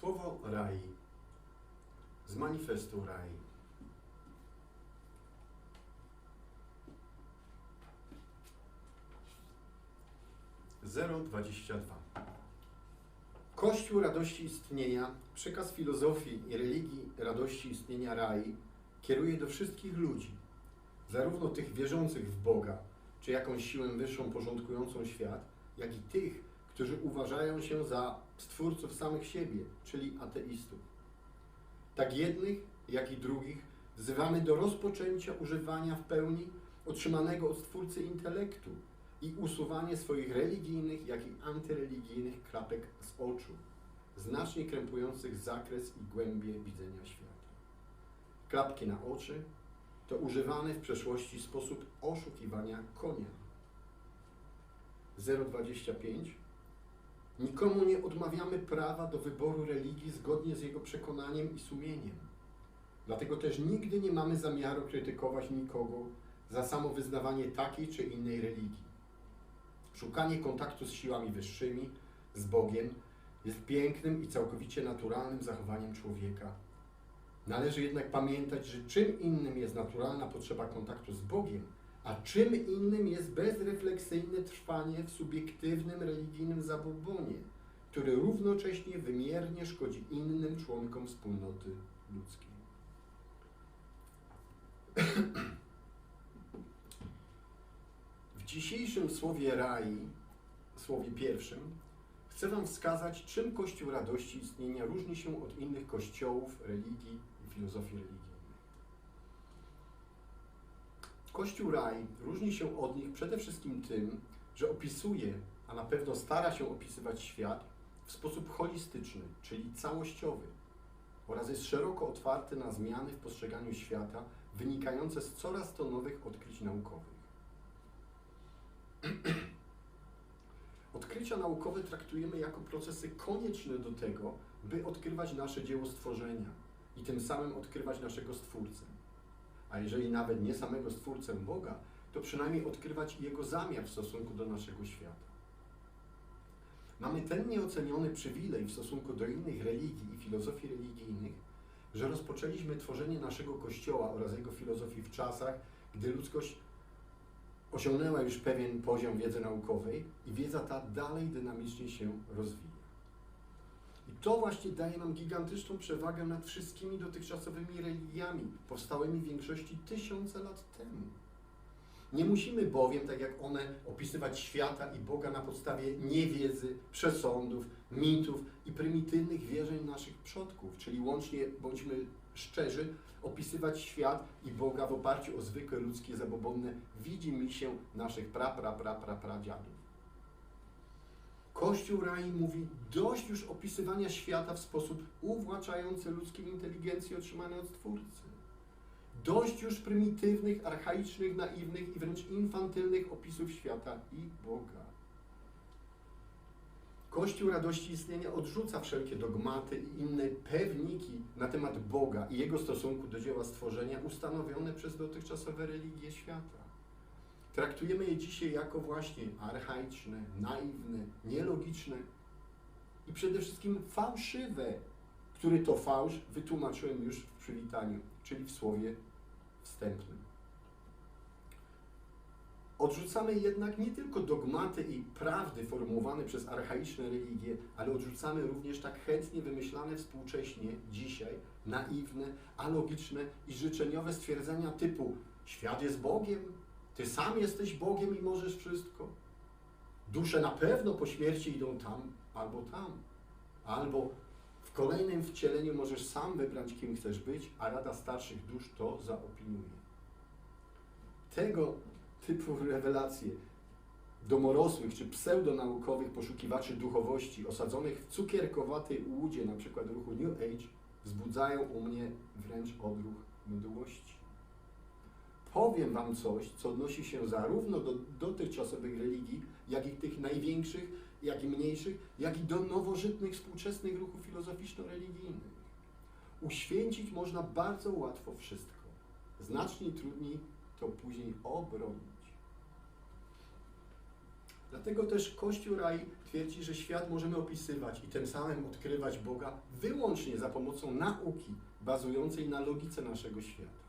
Słowo Rai z manifestu Rai. Zero 22. Kościół radości istnienia, przekaz filozofii i religii radości istnienia Rai kieruje do wszystkich ludzi, zarówno tych wierzących w Boga, czy jakąś siłę wyższą porządkującą świat, jak i tych, którzy uważają się za stwórców samych siebie, czyli ateistów. Tak jednych, jak i drugich wzywamy do rozpoczęcia używania w pełni otrzymanego od Stwórcy intelektu i usuwanie swoich religijnych, jak i antyreligijnych klapek z oczu, znacznie krępujących zakres i głębię widzenia świata. Klapki na oczy to używany w przeszłości sposób oszukiwania konia. 025. Nikomu nie odmawiamy prawa do wyboru religii zgodnie z jego przekonaniem i sumieniem. Dlatego też nigdy nie mamy zamiaru krytykować nikogo za samo wyznawanie takiej czy innej religii. Szukanie kontaktu z siłami wyższymi, z Bogiem, jest pięknym i całkowicie naturalnym zachowaniem człowieka. Należy jednak pamiętać, że czym innym jest naturalna potrzeba kontaktu z Bogiem, a czym innym jest bezrefleksyjne trwanie w subiektywnym religijnym zabobonie, który równocześnie wymiernie szkodzi innym członkom wspólnoty ludzkiej. W dzisiejszym słowie Rai, słowie pierwszym, chcę Wam wskazać, czym Kościół radości istnienia różni się od innych kościołów, religii i filozofii religijnej. Kościół Rai różni się od nich przede wszystkim tym, że opisuje, a na pewno stara się opisywać świat w sposób holistyczny, czyli całościowy, oraz jest szeroko otwarty na zmiany w postrzeganiu świata wynikające z coraz to nowych odkryć naukowych. Odkrycia naukowe traktujemy jako procesy konieczne do tego, by odkrywać nasze dzieło stworzenia i tym samym odkrywać naszego Stwórcę. A jeżeli nawet nie samego Stwórcę Boga, to przynajmniej odkrywać Jego zamiar w stosunku do naszego świata. Mamy ten nieoceniony przywilej w stosunku do innych religii i filozofii religijnych, że rozpoczęliśmy tworzenie naszego Kościoła oraz jego filozofii w czasach, gdy ludzkość osiągnęła już pewien poziom wiedzy naukowej i wiedza ta dalej dynamicznie się rozwija. I to właśnie daje nam gigantyczną przewagę nad wszystkimi dotychczasowymi religiami, powstałymi w większości tysiące lat temu. Nie musimy bowiem, tak jak one, opisywać świata i Boga na podstawie niewiedzy, przesądów, mitów i prymitywnych wierzeń naszych przodków, czyli łącznie, bądźmy szczerzy, opisywać świat i Boga w oparciu o zwykłe ludzkie zabobonne widzimisię naszych pradziadów. Kościół Rai mówi, dość już opisywania świata w sposób uwłaczający ludzkiej inteligencji otrzymanej od Stwórcy. Dość już prymitywnych, archaicznych, naiwnych i wręcz infantylnych opisów świata i Boga. Kościół radości istnienia odrzuca wszelkie dogmaty i inne pewniki na temat Boga i Jego stosunku do dzieła stworzenia ustanowione przez dotychczasowe religie świata. Traktujemy je dzisiaj jako właśnie archaiczne, naiwne, nielogiczne i przede wszystkim fałszywe, który to fałsz wytłumaczyłem już w przywitaniu, czyli w słowie wstępnym. Odrzucamy jednak nie tylko dogmaty i prawdy formułowane przez archaiczne religie, ale odrzucamy również tak chętnie wymyślane współcześnie, dzisiaj, naiwne, alogiczne i życzeniowe stwierdzenia typu świat jest Bogiem, ty sam jesteś Bogiem i możesz wszystko. Dusze na pewno po śmierci idą tam, albo w kolejnym wcieleniu możesz sam wybrać, kim chcesz być, a Rada Starszych Dusz to zaopiniuje. Tego typu rewelacje domorosłych czy pseudonaukowych poszukiwaczy duchowości osadzonych w cukierkowatej łudzie, np. ruchu New Age, wzbudzają u mnie wręcz odruch mdłości. Powiem Wam coś, co odnosi się zarówno do dotychczasowych religii, jak i tych największych, jak i mniejszych, jak i do nowożytnych, współczesnych ruchów filozoficzno-religijnych. Uświęcić można bardzo łatwo wszystko. Znacznie trudniej to później obronić. Dlatego też Kościół Rai twierdzi, że świat możemy opisywać i tym samym odkrywać Boga wyłącznie za pomocą nauki bazującej na logice naszego świata.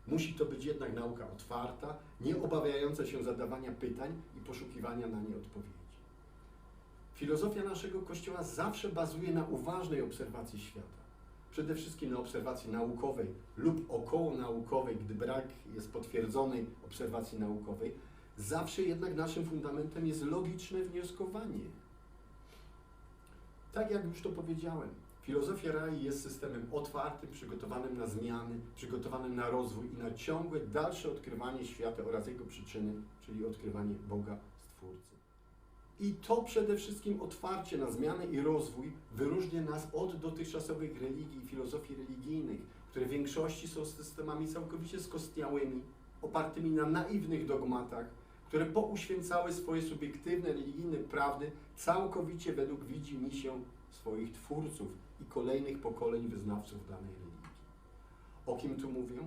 Musi to być jednak nauka otwarta, nie obawiająca się zadawania pytań i poszukiwania na nie odpowiedzi. Filozofia naszego Kościoła zawsze bazuje na uważnej obserwacji świata. Przede wszystkim na obserwacji naukowej lub okołonaukowej, gdy brak jest potwierdzonej obserwacji naukowej. Zawsze jednak naszym fundamentem jest logiczne wnioskowanie. Tak jak już to powiedziałem, filozofia Rai jest systemem otwartym, przygotowanym na zmiany, przygotowanym na rozwój i na ciągłe dalsze odkrywanie świata oraz jego przyczyny, czyli odkrywanie Boga, Stwórcy. I to przede wszystkim otwarcie na zmianę i rozwój wyróżnia nas od dotychczasowych religii i filozofii religijnych, które w większości są systemami całkowicie skostniałymi, opartymi na naiwnych dogmatach, które pouświęcały swoje subiektywne, religijne prawdy całkowicie według widzimisię swoich twórców i kolejnych pokoleń wyznawców danej religii. O kim tu mówię?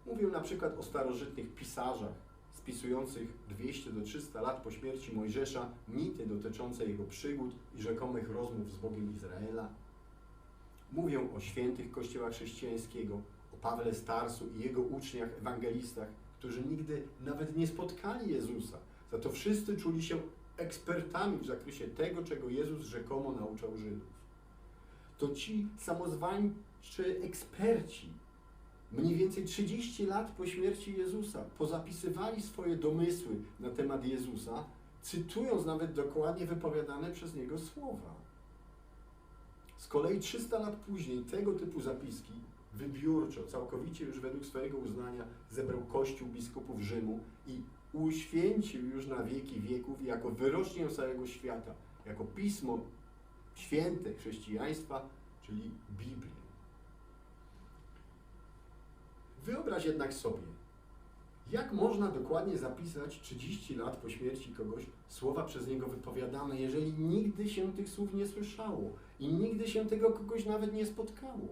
Mówię na przykład o starożytnych pisarzach, spisujących 200 do 300 lat po śmierci Mojżesza mity dotyczące jego przygód i rzekomych rozmów z Bogiem Izraela. Mówię o świętych Kościoła chrześcijańskiego, o Pawle z Tarsu i jego uczniach, ewangelistach, którzy nigdy nawet nie spotkali Jezusa. Za to wszyscy czuli się ekspertami w zakresie tego, czego Jezus rzekomo nauczał Żydów. To ci samozwańczy eksperci mniej więcej 30 lat po śmierci Jezusa pozapisywali swoje domysły na temat Jezusa, cytując nawet dokładnie wypowiadane przez Niego słowa. Z kolei 300 lat później tego typu zapiski wybiórczo, całkowicie już według swojego uznania zebrał Kościół biskupów Rzymu i uświęcił już na wieki wieków jako wyrocznię całego świata, jako pismo święte chrześcijaństwa, czyli Biblię. Wyobraź jednak sobie, jak można dokładnie zapisać 30 lat po śmierci kogoś słowa przez niego wypowiadane, jeżeli nigdy się tych słów nie słyszało i nigdy się tego kogoś nawet nie spotkało?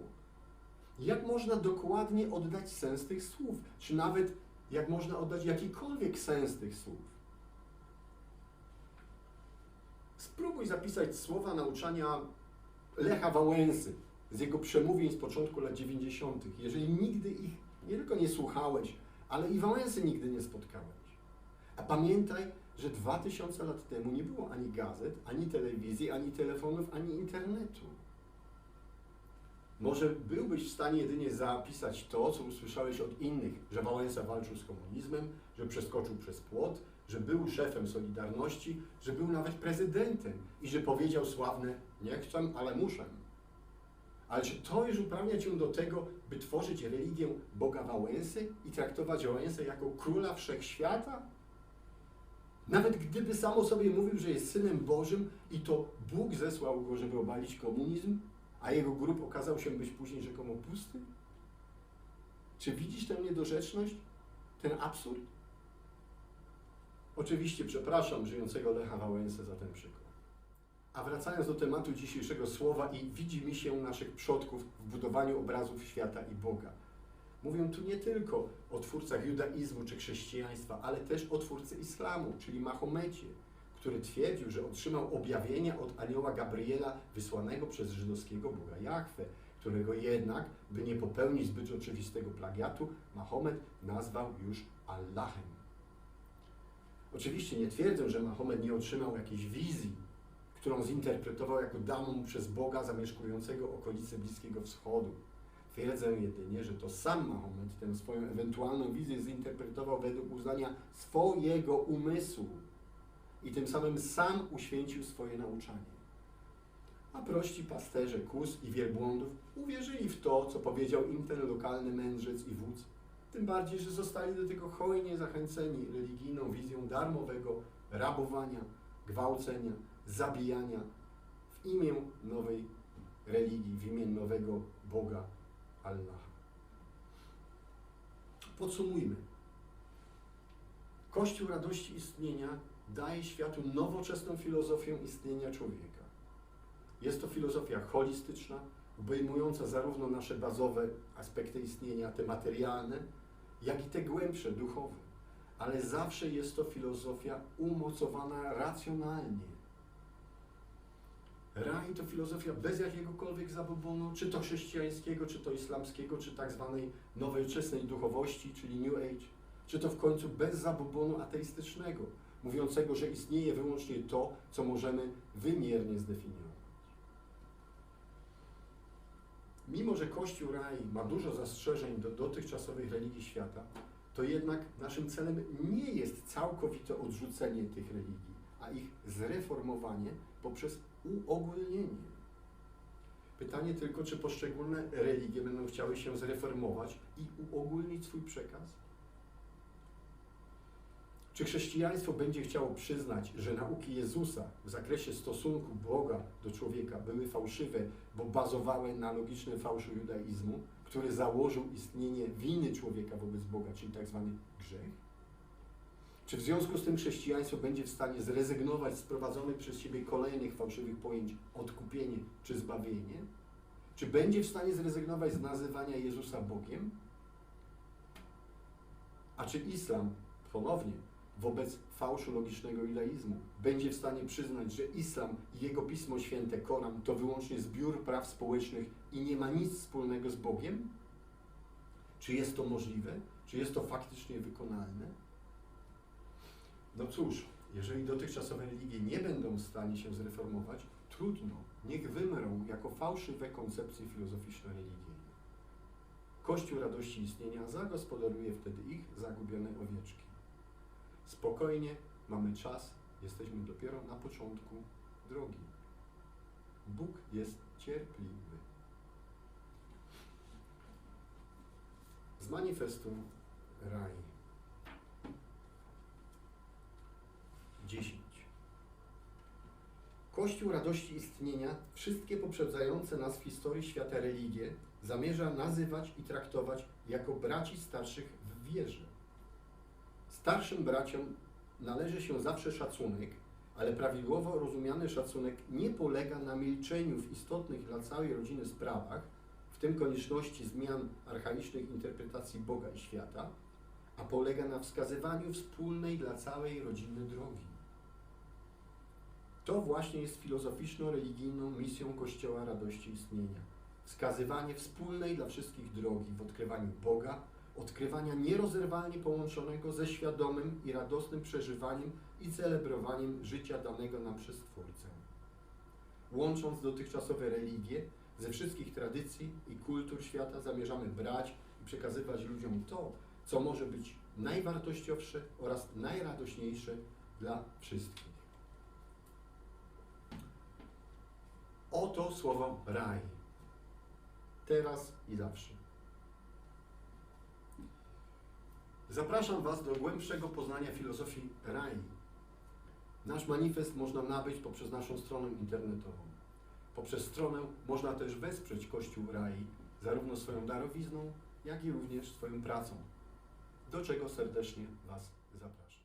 Jak można dokładnie oddać sens tych słów? Czy nawet jak można oddać jakikolwiek sens tych słów? Spróbuj zapisać słowa nauczania Lecha Wałęsy z jego przemówień z początku lat 90., jeżeli nigdy ich nie tylko nie słuchałeś, ale i Wałęsy nigdy nie spotkałeś. A pamiętaj, że 2000 lat temu nie było ani gazet, ani telewizji, ani telefonów, ani internetu. Może byłbyś w stanie jedynie zapisać to, co usłyszałeś od innych, że Wałęsa walczył z komunizmem, że przeskoczył przez płot, że był szefem Solidarności, że był nawet prezydentem i że powiedział sławne nie chcę, ale muszę. Ale czy to już uprawnia cię do tego, by tworzyć religię Boga Wałęsy i traktować Wałęsę jako króla wszechświata? Nawet gdyby sam o sobie mówił, że jest Synem Bożym i to Bóg zesłał go, żeby obalić komunizm, a jego grób okazał się być później rzekomo pusty? Czy widzisz tę niedorzeczność, ten absurd? Oczywiście przepraszam żyjącego Lecha Wałęsę za ten przykład. A wracając do tematu dzisiejszego słowa i widzimisię naszych przodków w budowaniu obrazów świata i Boga. Mówię tu nie tylko o twórcach judaizmu czy chrześcijaństwa, ale też o twórcy islamu, czyli Mahomecie, który twierdził, że otrzymał objawienia od anioła Gabriela wysłanego przez żydowskiego Boga Jahwe, którego jednak, by nie popełnić zbyt oczywistego plagiatu, Mahomet nazwał już Allahem. Oczywiście nie twierdzę, że Mahomet nie otrzymał jakiejś wizji, którą zinterpretował jako daną mu przez Boga zamieszkującego okolice Bliskiego Wschodu. Twierdzę jedynie, że to sam Mahomet tę swoją ewentualną wizję zinterpretował według uznania swojego umysłu i tym samym sam uświęcił swoje nauczanie. A prości pasterze kóz i wielbłądów uwierzyli w to, co powiedział im ten lokalny mędrzec i wódz, tym bardziej, że zostali do tego hojnie zachęceni religijną wizją darmowego rabowania, gwałcenia, zabijania w imię nowej religii, w imię nowego Boga Allaha. Podsumujmy. Kościół radości istnienia daje światu nowoczesną filozofię istnienia człowieka. Jest to filozofia holistyczna, obejmująca zarówno nasze bazowe aspekty istnienia, te materialne, jak i te głębsze, duchowe. ale zawsze jest to filozofia umocowana racjonalnie. Raj to filozofia bez jakiegokolwiek zabobonu, czy to chrześcijańskiego, czy to islamskiego, czy tak zwanej nowoczesnej duchowości, czyli New Age, czy to w końcu bez zabobonu ateistycznego, mówiącego, że istnieje wyłącznie to, co możemy wymiernie zdefiniować. Mimo że Kościół Raj ma dużo zastrzeżeń do dotychczasowych religii świata, to jednak naszym celem nie jest całkowite odrzucenie tych religii, a ich zreformowanie poprzez uogólnienie. Pytanie tylko, czy poszczególne religie będą chciały się zreformować i uogólnić swój przekaz? Czy chrześcijaństwo będzie chciało przyznać, że nauki Jezusa w zakresie stosunku Boga do człowieka były fałszywe, bo bazowały na logicznym fałszu judaizmu, który założył istnienie winy człowieka wobec Boga, czyli tak zwany grzech? Czy w związku z tym chrześcijaństwo będzie w stanie zrezygnować z prowadzonych przez siebie kolejnych fałszywych pojęć odkupienie czy zbawienie? Czy będzie w stanie zrezygnować z nazywania Jezusa Bogiem? A czy islam, ponownie, wobec fałszu logicznego judaizmu, będzie w stanie przyznać, że islam i jego Pismo Święte, Koran, to wyłącznie zbiór praw społecznych i nie ma nic wspólnego z Bogiem? Czy jest to możliwe? Czy jest to faktycznie wykonalne? No cóż, jeżeli dotychczasowe religie nie będą w stanie się zreformować, trudno, niech wymrą jako fałszywe koncepcje filozoficzno-religijne. Kościół radości istnienia zagospodaruje wtedy ich zagubione owieczki. Spokojnie, mamy czas, jesteśmy dopiero na początku drogi. Bóg jest cierpliwy. Z manifestu Raj 10. Kościół radości istnienia wszystkie poprzedzające nas w historii świata religie zamierza nazywać i traktować jako braci starszych w wierze. Starszym braciom należy się zawsze szacunek, ale prawidłowo rozumiany szacunek nie polega na milczeniu w istotnych dla całej rodziny sprawach, w tym konieczności zmian archaicznych interpretacji Boga i świata, a polega na wskazywaniu wspólnej dla całej rodziny drogi. To właśnie jest filozoficzno-religijną misją Kościoła radości istnienia. Wskazywanie wspólnej dla wszystkich drogi w odkrywaniu Boga, odkrywania nierozerwalnie połączonego ze świadomym i radosnym przeżywaniem i celebrowaniem życia danego nam przez Twórcę. Łącząc dotychczasowe religie, ze wszystkich tradycji i kultur świata zamierzamy brać i przekazywać ludziom to, co może być najwartościowsze oraz najradośniejsze dla wszystkich. Oto słowo raj. Teraz i zawsze. Zapraszam Was do głębszego poznania filozofii Rai. Nasz manifest można nabyć poprzez naszą stronę internetową. Poprzez stronę można też wesprzeć Kościół Rai, zarówno swoją darowizną, jak i również swoją pracą, do czego serdecznie Was zapraszam.